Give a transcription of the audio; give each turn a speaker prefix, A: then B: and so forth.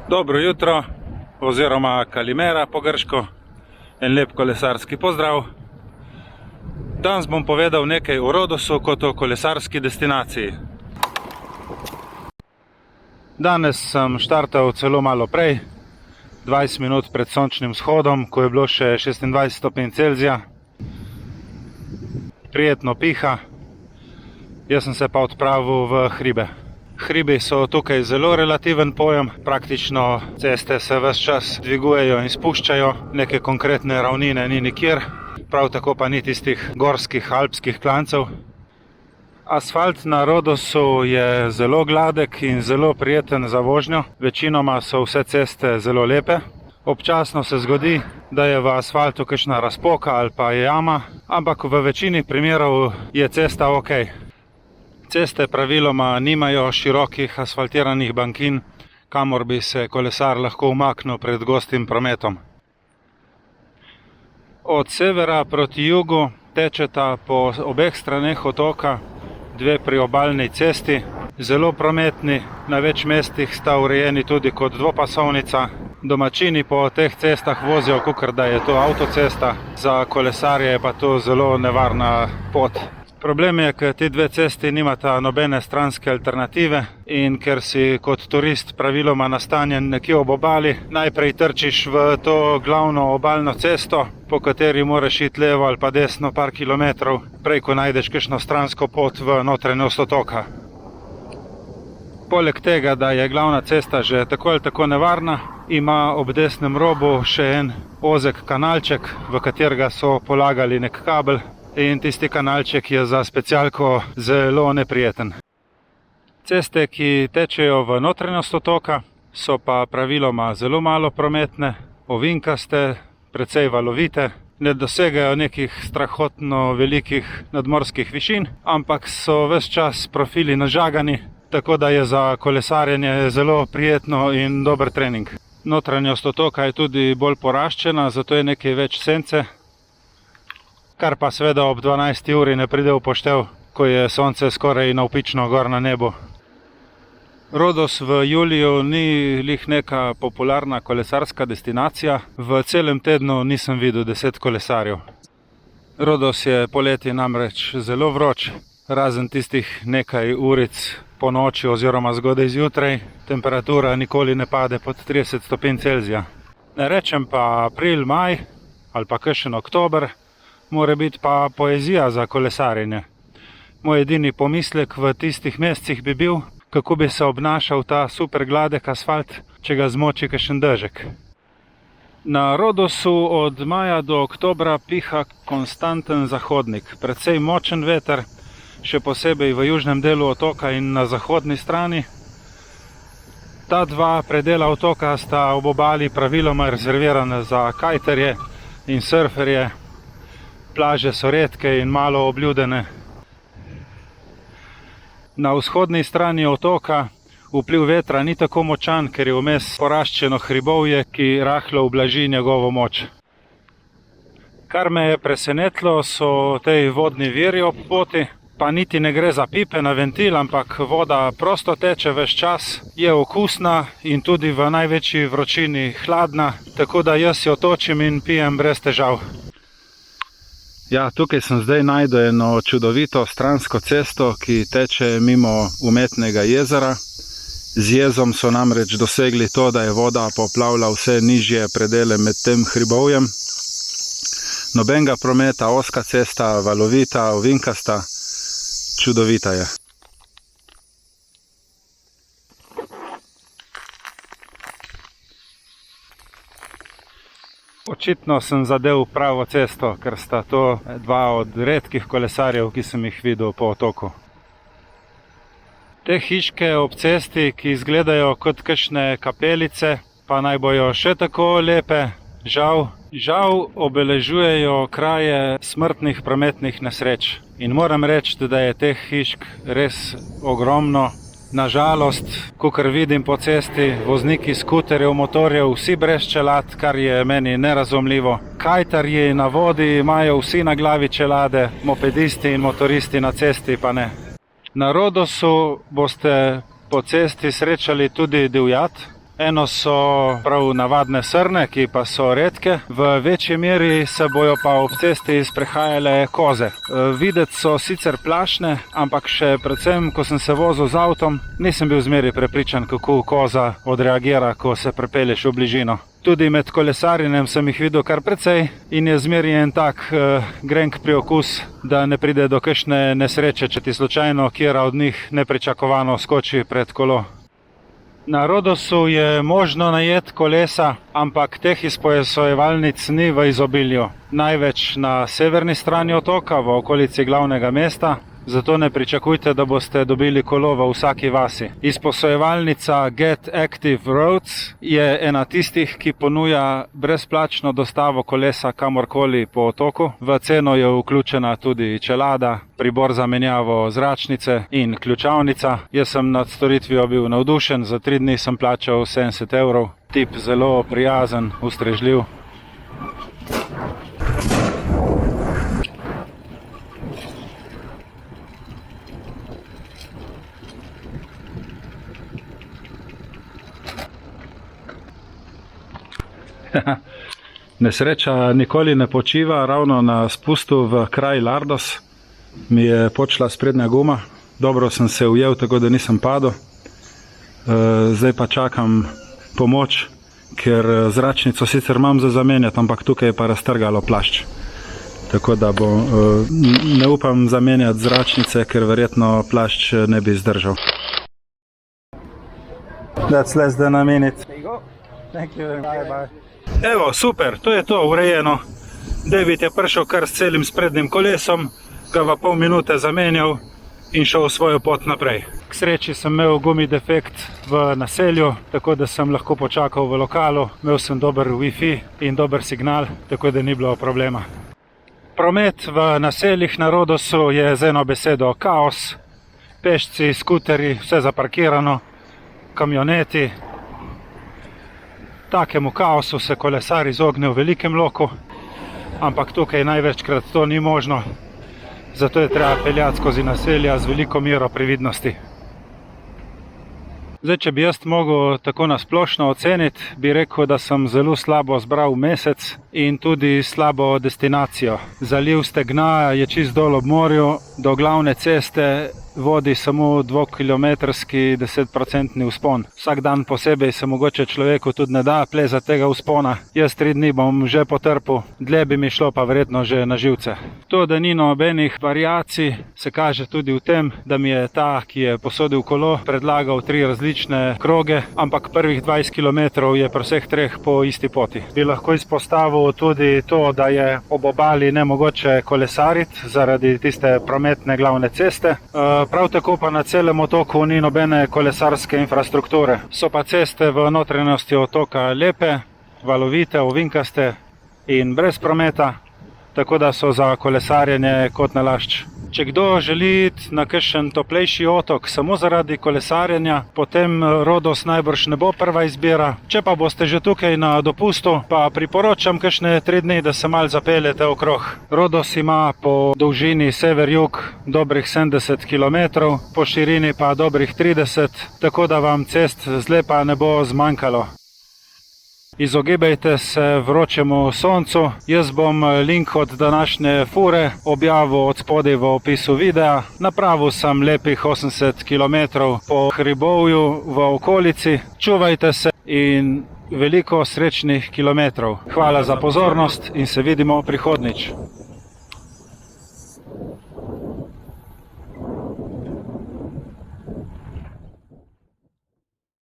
A: Dobro jutro, oziroma kalimera po grško, en lep kolesarski pozdrav. Danes bom povedal nekaj o Rodosu kot o kolesarski destinaciji. Danes sem štartal celo malo prej, 20 minut pred sončnim vzhodom, ko je bilo še 26 stopinj Celzija. Prijetno piha, jaz sem se pa odpravil v hribe. Hribi so tukaj zelo relativen pojem, praktično ceste se ves čas dvigujejo in spuščajo, neke konkretne ravnine ni nikjer, prav tako pa ni tistih gorskih, alpskih klancev. Asfalt na Rodosu je zelo gladek in zelo prijeten za vožnjo, večinoma so vse ceste zelo lepe. Občasno se zgodi, da je v asfaltu kakšna razpoka ali pa jama, ampak v večini primerov je cesta ok. Ceste praviloma nimajo širokih asfaltiranih bankin, kamor bi se kolesar lahko umaknil pred gostim prometom. Od severa proti jugu tečeta po obeh straneh otoka dve priobalni cesti, zelo prometni, na več mestih sta urejeni tudi kot dvopasovnica. Domačini po teh cestah vozijo, kakor da je to avtocesta, za kolesarje je pa to zelo nevarna pot. Problem je, ker ti dve cesti nimata nobene stranske alternative in ker si kot turist praviloma nastanjen nekje ob obali, najprej trčiš v to glavno obalno cesto, po kateri moraš iti levo ali pa desno par kilometrov, prej ko najdeš kakšno stransko pot v notranjost otoka. Poleg tega, da je glavna cesta že tako ali tako nevarna, ima ob desnem robu še en ozek kanalček, v katerega so polagali nek kabel. In tisti kanalček je za specialko zelo neprijeten. Ceste, ki tečejo v notranjost otoka, so pa praviloma zelo malo prometne, ovinkaste, precej valovite, ne dosegajo nekih strahotno velikih nadmorskih višin, ampak so ves čas profili nažagani, tako da je za kolesarjenje zelo prijetno in dober trening. Notranjost otoka je tudi bolj poraščena, zato je nekaj več sence, kar pa seveda ob 12. uri ne pride v poštev, ko je sonce skoraj navpično gor na nebu. Rodos v juliju ni lih neka popularna kolesarska destinacija, v celem tednu nisem videl 10 kolesarjev. Rodos je poleti namreč zelo vroč, razen tistih nekaj uric po noči oziroma zgodaj zjutraj, temperatura nikoli ne pade pod 30 stopinj Celzija. Ne rečem pa april, maj ali pa kakšen oktober, mora biti pa poezija za kolesarjenje. Moj edini pomislek v tistih mesecih bi bil, kako bi se obnašal ta super gladek asfalt, če ga zmoči kakšen dežek. Na Rodosu od maja do oktobra piha konstanten zahodnik, precej močen veter, še posebej v južnem delu otoka in na zahodni strani. Ta dva predela otoka sta ob obali praviloma rezervirane za kajterje in surferje. Plaže so redke in malo obljudene. Na vzhodni strani otoka vpliv vetra ni tako močan, ker je vmes poraščeno hribovje, ki rahlo ublaži njegovo moč. Kar me je presenetilo, so tej vodni viri ob poti, pa niti ne gre za pipe na ventil, ampak voda prosto teče ves čas, je okusna in tudi v največji vročini hladna, tako da jaz jo točim in pijem brez težav. Ja, tukaj sem zdaj najdel eno čudovito stransko cesto, ki teče mimo umetnega jezera. Z jezom so namreč dosegli to, da je voda poplavila vse nižje predele med tem hribovjem. Nobenega prometa, ozka cesta, valovita, ovinkasta, čudovita je. Očitno sem zadel pravo cesto, ker sta to dva od redkih kolesarjev, ki sem jih videl po otoku. Te hiške ob cesti, ki izgledajo kot kakšne kapelice, pa naj bojo še tako lepe, žal obeležujejo kraje smrtnih prometnih nesreč. In moram reči, da je teh hišk res ogromno. Nažalost, kakor vidim po cesti, vozniki skuterjev, motorjev, vsi brez čelad, kar je meni nerazumljivo. Kajtarji na vodi imajo vsi na glavi čelade, mopedisti in motoristi na cesti pa ne. Na Rodosu boste po cesti srečali tudi divjad, Eno so prav navadne srne, ki pa so redke, v večji meri se bojo pa ob cesti sprehajale koze. Videti so sicer plašne, ampak še predvsem, ko sem se vozil z avtom, nisem bil zmeri prepričan, kako koza odreagira, ko se pripelješ v bližino. Tudi med kolesarjenjem sem jih videl kar precej in je zmeri en tak grenk priokus, da ne pride do kakšne nesreče, če ti slučajno katera od njih nepričakovano skoči pred kolo. Na Rodosu je možno najeti kolesa, ampak teh izposojevalnic ni v izobilju. Največ na severni strani otoka, v okolici glavnega mesta, zato ne pričakujte, da boste dobili kolo v vsaki vasi. Izposojevalnica Get Active Roads je ena tistih, ki ponuja brezplačno dostavo kolesa kamorkoli po otoku. V ceno je vključena tudi čelada, pribor za menjavo zračnice in ključavnica. Jaz sem nad storitvijo bil navdušen, za 3 dni sem plačal 70 €. Tip zelo prijazen, ustrežljiv. Nesreča nikoli ne počiva, ravno na spustu v kraj Lardos mi je počela sprednja guma. Dobro sem se ujel, tako da nisem padel. Zdaj pa čakam pomoč, ker zračnico sicer imam za zamenjati, ampak tukaj je pa raztrgalo plašč. Tako da ne upam zamenjati zračnice, ker verjetno plašč ne bi zdržal. That's less than a minute. There you go. Thank you. Bye bye. Evo, super, to je to, urejeno. David je prišel kar s celim sprednjim kolesom, ga v pol minute zamenjal in šel svojo pot naprej. K sreči sem imel gumi defekt v naselju, tako da sem lahko počakal v lokalu. Imel sem dober Wi-Fi in dober signal, tako da ni bilo problema. Promet v naseljih na Rodosu je z eno besedo kaos. Pešci, skuteri, vse zaparkirano, kamioneti. Takemu kaosu se kolesar izogne v velikem loku, ampak tukaj največkrat to ni možno, zato je treba peljati skozi naselja z veliko mero previdnosti. Zdaj, če bi jaz mogel tako nasplošno oceniti, bi rekel, da sem zelo slabo zbral mesec in tudi slabo destinacijo. Zaliv Stegna je čist dol ob morju, do glavne ceste vodi samo 2-kilometrski 10% vzpon. Vsak dan posebej se mogoče človeku tudi ne da plezati tega vzpona. Jaz 3 dni bom že potrpel, dlje bi mi šlo pa verjetno že na živce. To, da ni nobenih variacij, se kaže tudi v tem, da mi je ta, ki je posodil kolo, predlagal 3 različne kroge, ampak prvih 20 km je pri vseh 3 po isti poti. Bi lahko izpostavil tudi to, da je ob obali nemogoče kolesariti zaradi tiste prometne glavne ceste. Prav tako pa na celem otoku ni nobene kolesarske infrastrukture. So pa ceste v notranjosti otoka lepe, valovite, ovinkaste in brez prometa, tako da so za kolesarjenje kot nalašč. Če kdo želi iti na kakšen toplejši otok samo zaradi kolesarjenja, potem Rodos najbrž ne bo prva izbira. Če pa boste že tukaj na dopustu, pa priporočam kakšne 3 dni, da se malo zapeljete okrog. Rodos ima po dolžini sever-jug dobrih 70 km, po širini pa dobrih 30, tako da vam cest zlepa ne bo zmanjkalo. Izogibajte se vročemu soncu. Jaz bom link od današnje fure objavil od spodaj v opisu videa. Napravil sem lepih 80 km po hribovju v okolici. Čuvajte se in veliko srečnih kilometrov. Hvala za pozornost in se vidimo prihodnjič.